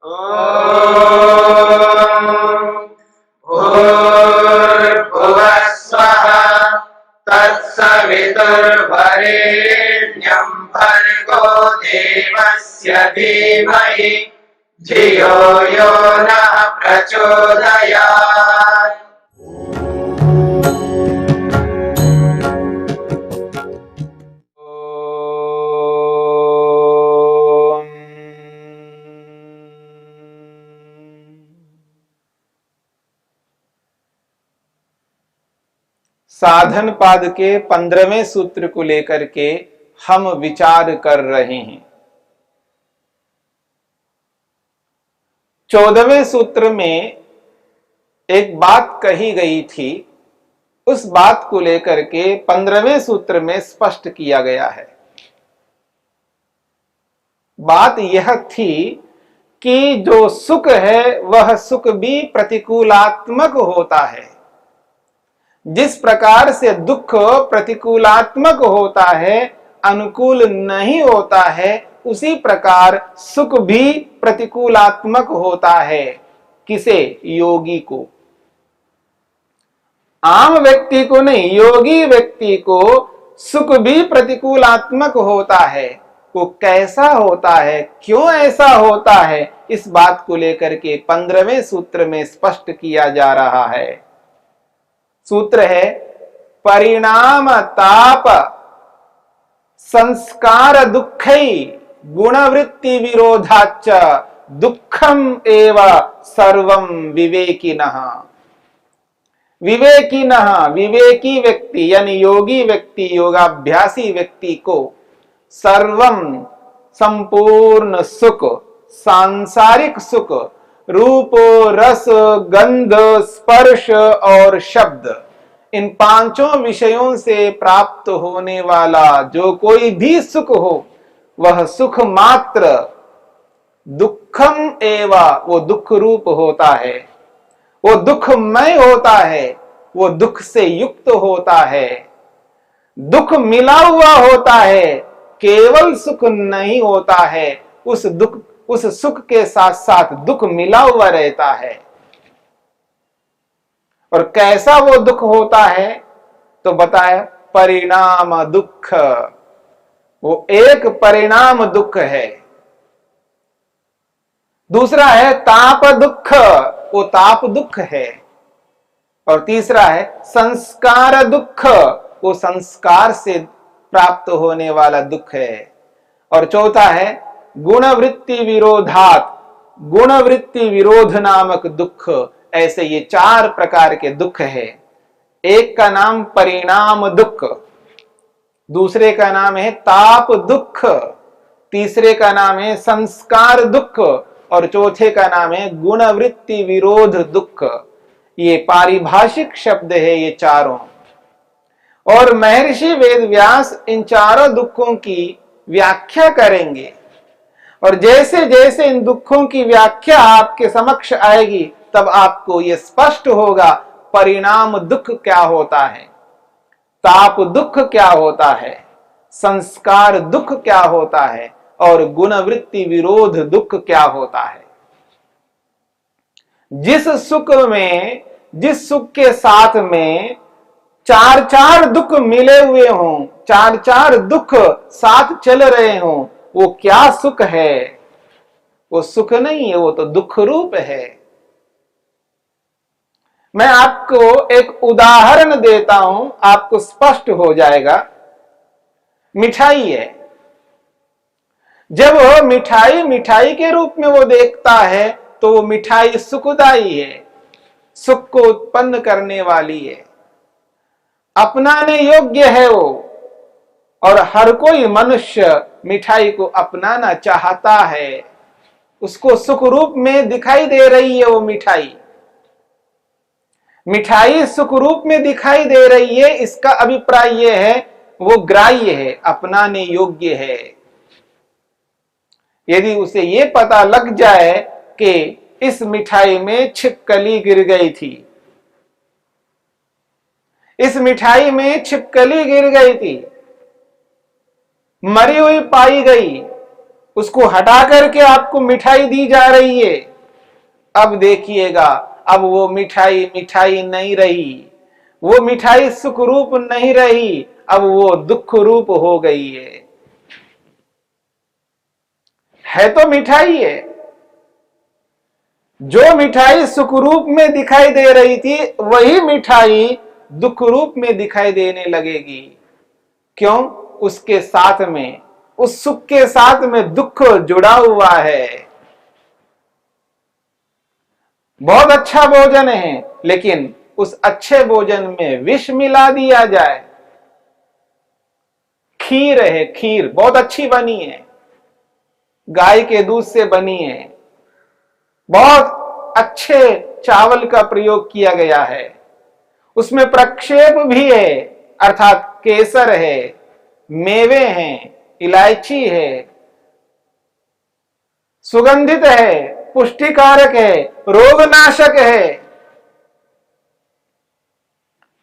भूर्भुवः स्वः तत्सवितुर्वरेण्यं भर्गो देवस्य धीमहि धियो यो नः प्रचोदयात्। साधन पाद के 15वें सूत्र को लेकर के हम विचार कर रहे हैं। 14वें सूत्र में एक बात कही गई थी, उस बात को लेकर के 15वें सूत्र में स्पष्ट किया गया है। बात यह थी कि जो सुख है वह सुख भी प्रतिकूलात्मक होता है। जिस प्रकार से दुख प्रतिकूलात्मक होता है, अनुकूल नहीं होता है, उसी प्रकार सुख भी प्रतिकूलात्मक होता है। किसे? योगी को। आम व्यक्ति को नहीं, योगी व्यक्ति को सुख भी प्रतिकूलात्मक होता है। वो कैसा होता है, क्यों ऐसा होता है, इस बात को लेकर के 15वें सूत्र में स्पष्ट किया जा रहा है। सूत्र है परिणाम ताप संस्कार दुःखै गुणवृत्ति विरोधाच्च दुःखम एव सर्वं विवेकिनः। विवेकिनः, विवेकी व्यक्ति यानी योगी व्यक्ति, योगाभ्यासी व्यक्ति को सर्वम संपूर्ण सुख, सांसारिक सुख, रूप रस गंध स्पर्श और शब्द, इन पांचों विषयों से प्राप्त होने वाला जो कोई भी सुख हो, वह सुख मात्र दुखम एवा, वो दुख रूप होता है, वो दुखमय होता है, वो दुख से युक्त होता है, दुख मिला हुआ होता है, केवल सुख नहीं होता है। उस दुख, उस सुख के साथ साथ दुख मिला हुआ रहता है। और कैसा वो दुख होता है तो बताया परिणाम दुख, वो एक परिणाम दुख है। दूसरा है ताप दुख, वो ताप दुख है। और तीसरा है संस्कार दुख, वो संस्कार से प्राप्त होने वाला दुख है। और चौथा है गुणवृत्ति विरोधात, गुणवृत्ति विरोध नामक दुख। ऐसे ये 4 प्रकार के दुख है। एक का नाम परिणाम दुख, दूसरे का नाम है ताप दुख, तीसरे का नाम है संस्कार दुख और चौथे का नाम है गुणवृत्ति विरोध दुख। ये पारिभाषिक शब्द है ये चारों। और महर्षि वेदव्यास इन चारों दुखों की व्याख्या करेंगे। और जैसे जैसे इन दुखों की व्याख्या आपके समक्ष आएगी, तब आपको यह स्पष्ट होगा परिणाम दुख क्या होता है, ताप दुख क्या होता है, संस्कार दुख क्या होता है और गुणवृत्ति विरोध दुख क्या होता है। जिस सुख में, जिस सुख के साथ में 4 दुख मिले हुए हों, 4 दुख साथ चल रहे हों, वो क्या सुख है? वो सुख नहीं है, वो तो दुख रूप है। मैं आपको एक उदाहरण देता हूं, आपको स्पष्ट हो जाएगा। मिठाई है, जब वो मिठाई मिठाई के रूप में वो देखता है तो वो मिठाई सुखदाई है, सुख को उत्पन्न करने वाली है, अपनाने योग्य है वो। और हर कोई मनुष्य मिठाई को अपनाना चाहता है, उसको सुख रूप में दिखाई दे रही है वो मिठाई। मिठाई सुख रूप में दिखाई दे रही है, इसका अभिप्राय यह है वो ग्राह्य है, अपनाने योग्य है। यदि उसे ये पता लग जाए कि इस मिठाई में छिपकली गिर गई थी, इस मिठाई में छिपकली गिर गई थी, मरी हुई पाई गई, उसको हटा करके आपको मिठाई दी जा रही है। अब देखिएगा, अब वो मिठाई मिठाई नहीं रही, वो मिठाई सुख रूप नहीं रही, अब वो दुख रूप हो गई है तो मिठाई है। जो मिठाई सुख रूप में दिखाई दे रही थी, वही मिठाई दुख रूप में दिखाई देने लगेगी। क्यों? उसके साथ में, उस सुख के साथ में दुख जुड़ा हुआ है। बहुत अच्छा भोजन है, लेकिन उस अच्छे भोजन में विष मिला दिया जाए। खीर है, खीर बहुत अच्छी बनी है, गाय के दूध से बनी है, बहुत अच्छे चावल का प्रयोग किया गया है, उसमें प्रक्षेप भी है, अर्थात केसर है, मेवे हैं, इलायची है, सुगंधित है, पुष्टिकारक है, रोगनाशक है।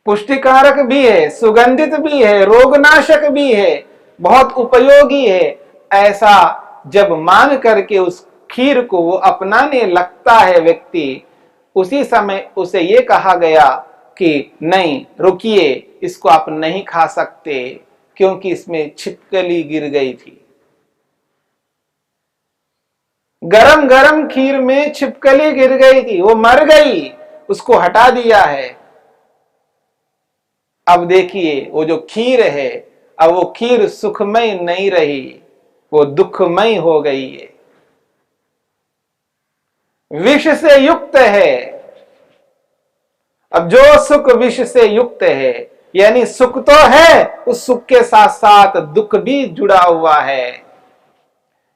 पुष्टिकारक भी है, सुगंधित भी है, रोगनाशक भी है, बहुत उपयोगी है। ऐसा जब मान करके उस खीर को वो अपनाने लगता है व्यक्ति, उसी समय उसे ये कहा गया कि नहीं, रुकिए, इसको आप नहीं खा सकते, क्योंकि इसमें छिपकली गिर गई थी। गरम गरम खीर में छिपकली गिर गई थी, वो मर गई, उसको हटा दिया है। अब देखिए, वो जो खीर है, अब वो खीर सुखमय नहीं रही, वो दुखमय हो गई है, विष से युक्त है। अब जो सुख विष से युक्त है, यानी सुख तो है, उस सुख के साथ साथ दुख भी जुड़ा हुआ है।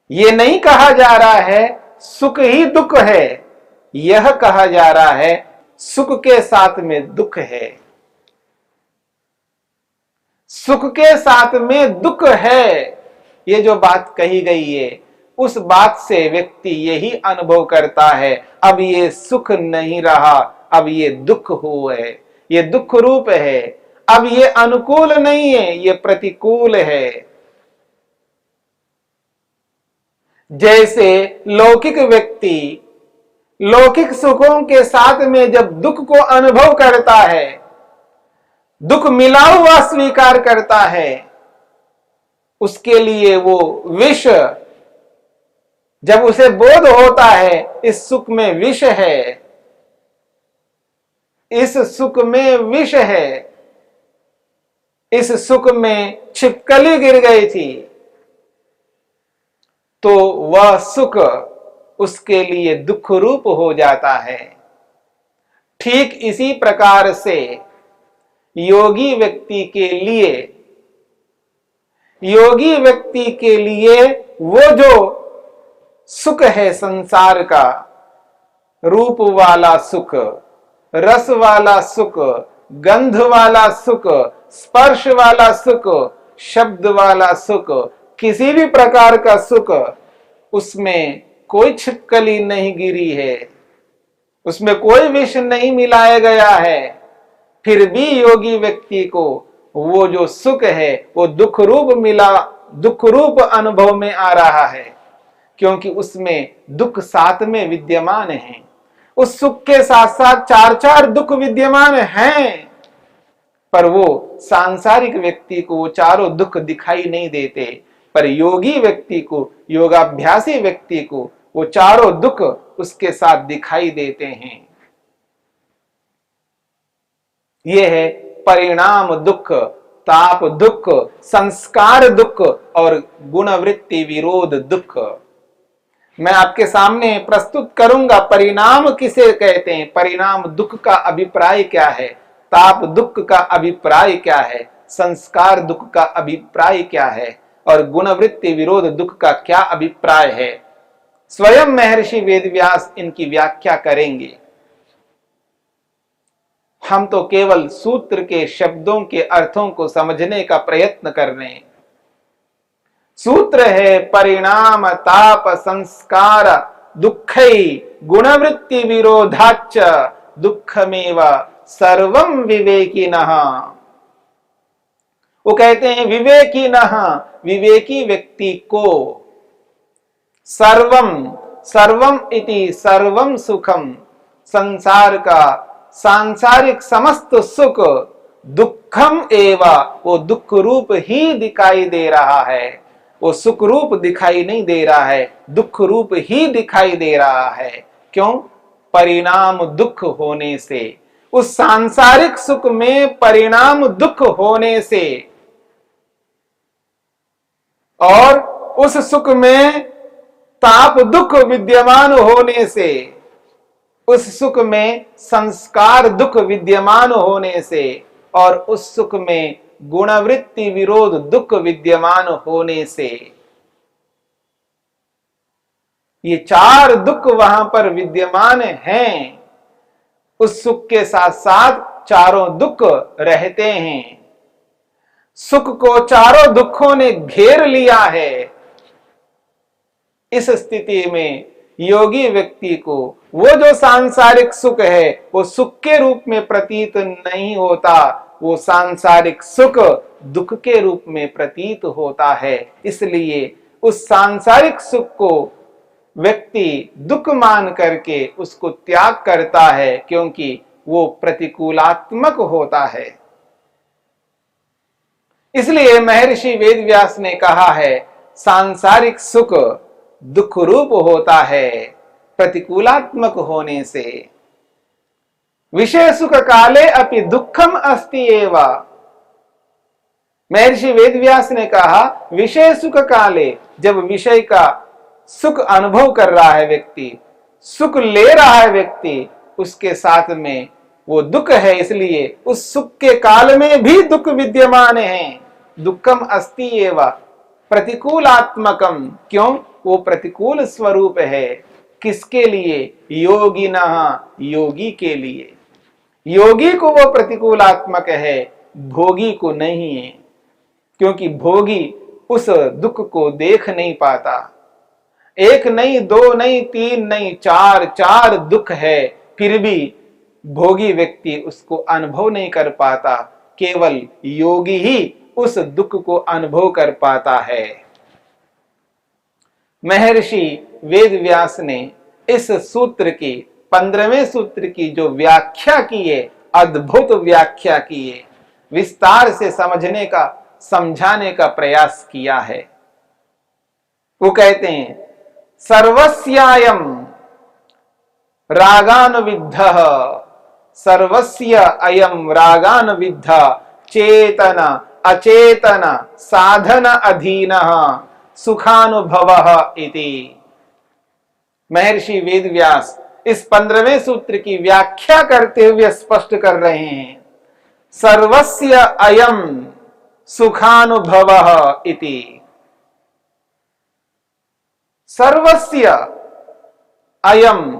ये नहीं कहा जा रहा है सुख ही दुख है, यह कहा जा रहा है सुख के साथ में दुख है, सुख के साथ में दुख है। ये जो बात कही गई है, उस बात से व्यक्ति यही अनुभव करता है, अब ये सुख नहीं रहा, अब ये दुख हुआ है, ये दुख रूप है, अब ये अनुकूल नहीं है, ये प्रतिकूल है। जैसे लौकिक व्यक्ति लौकिक सुखों के साथ में जब दुख को अनुभव करता है, दुख मिला हुआ स्वीकार करता है, उसके लिए वो विष, जब उसे बोध होता है इस सुख में विष है, इस सुख में विष है, इस सुख में छिपकली गिर गई थी, तो वह सुख उसके लिए दुख रूप हो जाता है। ठीक इसी प्रकार से योगी व्यक्ति के लिए वो जो सुख है संसार का, रूप वाला सुख, रस वाला सुख, गंध वाला सुख, स्पर्श वाला सुख, शब्द वाला सुख, किसी भी प्रकार का सुख, उसमें कोई छिपकली नहीं गिरी है, उसमें कोई विष नहीं मिलाया गया है, फिर भी योगी व्यक्ति को वो जो सुख है वो दुख रूप अनुभव में आ रहा है, क्योंकि उसमें दुख साथ में विद्यमान है। उस सुख के साथ साथ चार चार दुख विद्यमान हैं, पर वो सांसारिक व्यक्ति को वो चारों दुख दिखाई नहीं देते, पर योगी व्यक्ति को, योगाभ्यासी व्यक्ति को वो चारों दुख उसके साथ दिखाई देते हैं। ये है परिणाम दुख, ताप दुख, संस्कार दुख और गुणवृत्ति विरोध दुख। मैं आपके सामने प्रस्तुत करूंगा परिणाम किसे कहते हैं, परिणाम दुख का अभिप्राय क्या है, ताप दुख का अभिप्राय क्या है, संस्कार दुख का अभिप्राय क्या है, और गुणवृत्ति विरोध दुख का क्या अभिप्राय है। स्वयं महर्षि वेदव्यास इनकी व्याख्या करेंगे। हम तो केवल सूत्र के शब्दों के अर्थों को समझने का प्रयत्न कर रहे हैं। सूत्र है परिणाम ताप संस्कार दुःखै गुणवृत्ति विरोधाच्च दुःखमेव सर्वं विवेकिनः। वो कहते हैं विवेकिनः, विवेकी व्यक्ति को सर्वम सर्वम इति सर्वम सुखम, संसार का सांसारिक समस्त सुख दुखम एवा, वो दुख रूप ही दिखाई दे रहा है, वो सुख रूप दिखाई नहीं दे रहा है, दुख रूप ही दिखाई दे रहा है। क्यों? परिणाम दुख होने से, उस सांसारिक सुख में परिणाम दुख होने से, और उस सुख में ताप दुख विद्यमान होने से, उस सुख में संस्कार दुख विद्यमान होने से, और उस सुख में गुणवृत्ति विरोध दुख विद्यमान होने से, ये चार दुख वहां पर विद्यमान हैं। उस सुख के साथ साथ चारों दुख रहते हैं। सुख को चारों दुखों ने घेर लिया है। इस स्थिति में योगी व्यक्ति को वो जो सांसारिक सुख है वो सुख के रूप में प्रतीत नहीं होता, वो सांसारिक सुख दुख के रूप में प्रतीत होता है। इसलिए उस सांसारिक सुख को व्यक्ति दुख मान करके उसको त्याग करता है, क्योंकि वो प्रतिकूलात्मक होता है। इसलिए महर्षि वेदव्यास ने कहा है, सांसारिक सुख दुख रूप होता है प्रतिकूलात्मक होने से। विषय सुख काले अपि दुखम अस्ति एव। महर्षि वेदव्यास ने कहा, विषय सुख काले, जब विषय का सुख अनुभव कर रहा है व्यक्ति, सुख ले रहा है व्यक्ति, उसके साथ में वो दुख है, इसलिए उस सुख के काल में भी दुख विद्यमान है। दुखम अस्ति एव प्रतिकूलात्मकम, क्यों? वो प्रतिकूल स्वरूप है। किसके लिए? योगिनः, योगी के लिए। योगी को वो प्रतिकूलात्मक है, भोगी को नहीं है, क्योंकि भोगी उस दुख को देख नहीं पाता। एक नहीं, दो नहीं, तीन नहीं, चार दुख है, फिर भी भोगी व्यक्ति उसको अनुभव नहीं कर पाता। केवल योगी ही उस दुख को अनुभव कर पाता है। महर्षि वेदव्यास ने इस सूत्र की 15वें सूत्र की जो व्याख्या की है, अद्भुत व्याख्या की है, विस्तार से समझने का समझाने का प्रयास किया है। वो कहते हैं, सर्वस्यायम रागानुविद्धः, सर्वस्य अयम रागानुविद्धः चेतन अचेतन साधन अधीनः सुखानुभवः इति। महर्षि वेदव्यास इस 15वें सूत्र की व्याख्या करते हुए स्पष्ट कर रहे हैं, सर्वस्य अयम सुखानुभवः इति। सर्वस्य अयम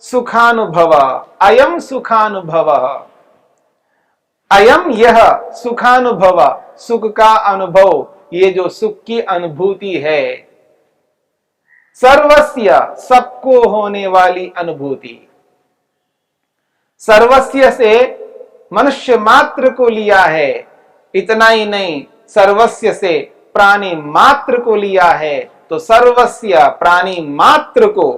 सुखानुभवः, अयम सुखानुभवः, अयम यह सुखानुभव, सुख का अनुभव, ये जो सुख की अनुभूति है, सर्वस्य सबको होने वाली अनुभूति। सर्वस्य से मनुष्य मात्र को लिया है, इतना ही नहीं, सर्वस्य से प्राणी मात्र को लिया है। तो सर्वस्य प्राणी मात्र को,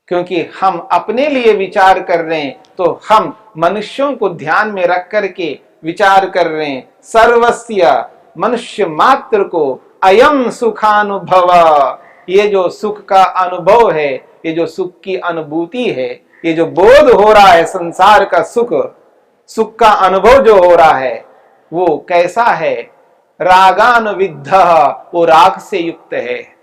क्योंकि हम अपने लिए विचार कर रहे हैं, तो हम मनुष्यों को ध्यान में रख करके विचार कर रहे हैं। सर्वस्य मनुष्य मात्र को अयम सुखानुभव, ये जो सुख का अनुभव है, ये जो सुख की अनुभूति है, ये जो बोध हो रहा है, संसार का सुख, सुख का अनुभव जो हो रहा है, वो कैसा है? रागानुविद्धः, वो राग से युक्त है।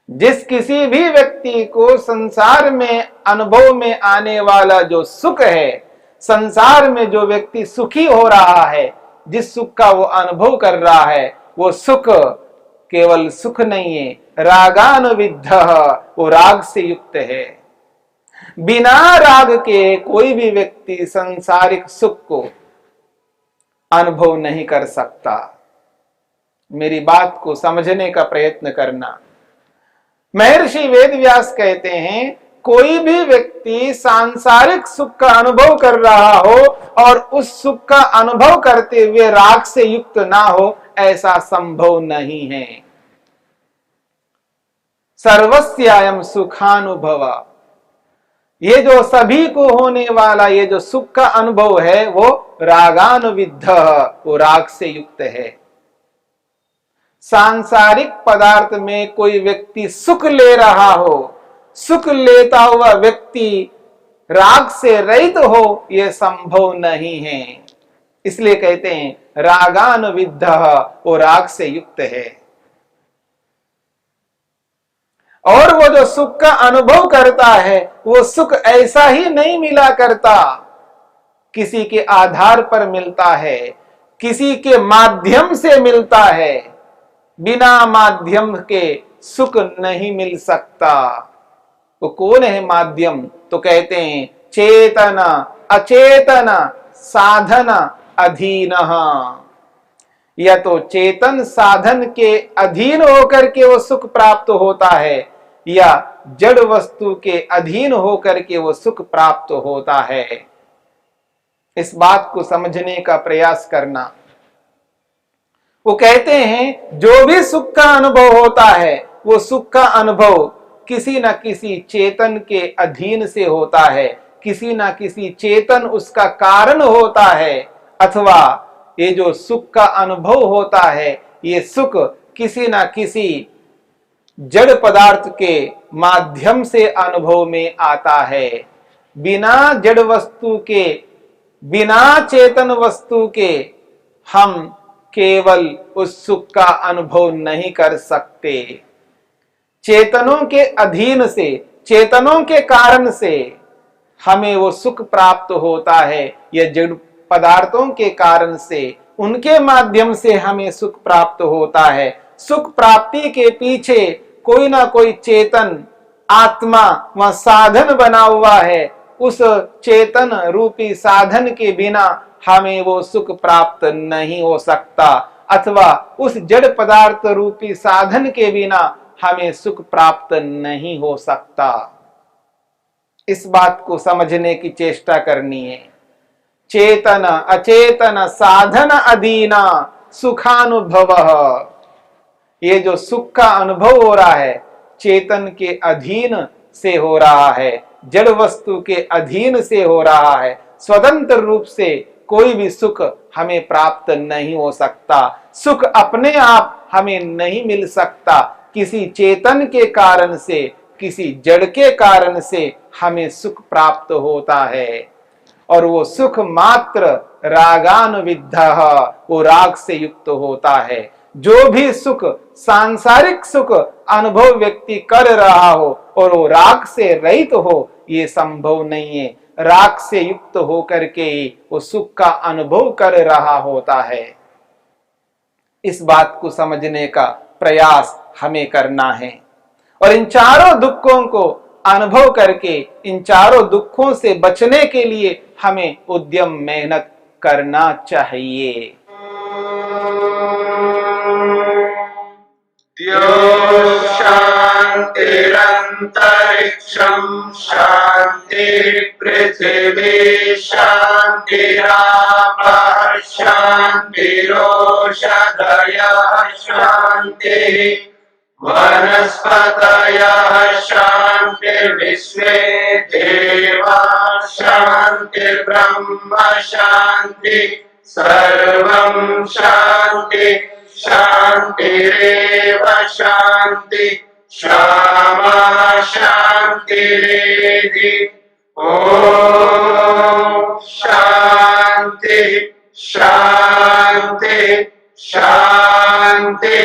जिस किसी भी व्यक्ति को संसार में अनुभव में आने वाला जो सुख है, संसार में जो व्यक्ति सुखी हो रहा है, जिस सुख का वो अनुभव कर रहा है, वो सुख केवल सुख नहीं है, रागानुविद्धः, वो राग से युक्त है। बिना राग के कोई भी व्यक्ति सांसारिक सुख को अनुभव नहीं कर सकता। मेरी बात को समझने का प्रयत्न करना। महर्षि वेदव्यास कहते हैं, कोई भी व्यक्ति सांसारिक सुख का अनुभव कर रहा हो और उस सुख का अनुभव करते हुए राग से युक्त ना हो, ऐसा संभव नहीं है। सर्वस्यायम सुखानुभव। ये जो सभी को होने वाला ये जो सुख का अनुभव है वो रागानुविद्ध, वो राग से युक्त है। सांसारिक पदार्थ में कोई व्यक्ति सुख ले रहा हो, सुख लेता हुआ व्यक्ति राग से रहित हो, यह संभव नहीं है। इसलिए कहते हैं रागानुविद्ध, वो राग से युक्त है। और वो जो सुख का अनुभव करता है वो सुख ऐसा ही नहीं मिला करता, किसी के आधार पर मिलता है, किसी के माध्यम से मिलता है। बिना माध्यम के सुख नहीं मिल सकता। वो कौन है माध्यम? तो कहते हैं चेतन अचेतन साधन अधीन। या तो चेतन साधन के अधीन होकर के वो सुख प्राप्त होता है, या जड़ वस्तु के अधीन होकर के वो सुख प्राप्त होता है। इस बात को समझने का प्रयास करना। वो कहते हैं जो भी सुख का अनुभव होता है वो सुख का अनुभव किसी न किसी चेतन के अधीन से होता है, किसी न किसी चेतन उसका कारण होता है। अथवा ये जो सुख का अनुभव होता है ये सुख किसी न किसी जड़ पदार्थ के माध्यम से अनुभव में आता है। बिना जड़ वस्तु के, बिना चेतन वस्तु के हम केवल उस सुख का अनुभव नहीं कर सकते। चेतनों के अधीन से, चेतनों के कारण से हमें वो सुख प्राप्त होता है, या जड़ पदार्थों के कारण से, उनके माध्यम से हमें सुख प्राप्त होता है। सुख प्राप्ति के पीछे कोई ना कोई चेतन आत्मा वह साधन बना हुआ है। उस चेतन रूपी साधन के बिना हमें वो सुख प्राप्त नहीं हो सकता, अथवा उस जड़ पदार्थ रूपी साधन के बिना हमें सुख प्राप्त नहीं हो सकता। इस बात को समझने की चेष्टा करनी है। चेतन अचेतन साधन अधीना सुखानुभव। ये जो सुख का अनुभव हो रहा है चेतन के अधीन से हो रहा है, जड़ वस्तु के अधीन से हो रहा है। स्वतंत्र रूप से कोई भी सुख हमें प्राप्त नहीं हो सकता। सुख अपने आप हमें नहीं मिल सकता, किसी चेतन के कारण से, किसी जड़ के कारण से हमें सुख प्राप्त होता है। और वो सुख मात्र रागानुविद्ध, वो राग से युक्त होता है। जो भी सुख, सांसारिक सुख अनुभव व्यक्ति कर रहा हो और वो राग से रहित हो, ये संभव नहीं है। राग से युक्त होकर के वो सुख का अनुभव कर रहा होता है। इस बात को समझने का प्रयास हमें करना है, और इन चारों दुखों को अनुभव करके इन चारों दुखों से बचने के लिए हमें उद्यम मेहनत करना चाहिए। शांतिरंतरिक्षं शांति पृथिवी शांतिरापः शांतिरोषधयः शांतिः वनस्पतयः शांतिर्विश्वे देवाः शांतिर्ब्रह्म शांति सर्वं शांति शांतिरेव शांति क्षमा शांतिरेधि। ओम शांति शांति शांति।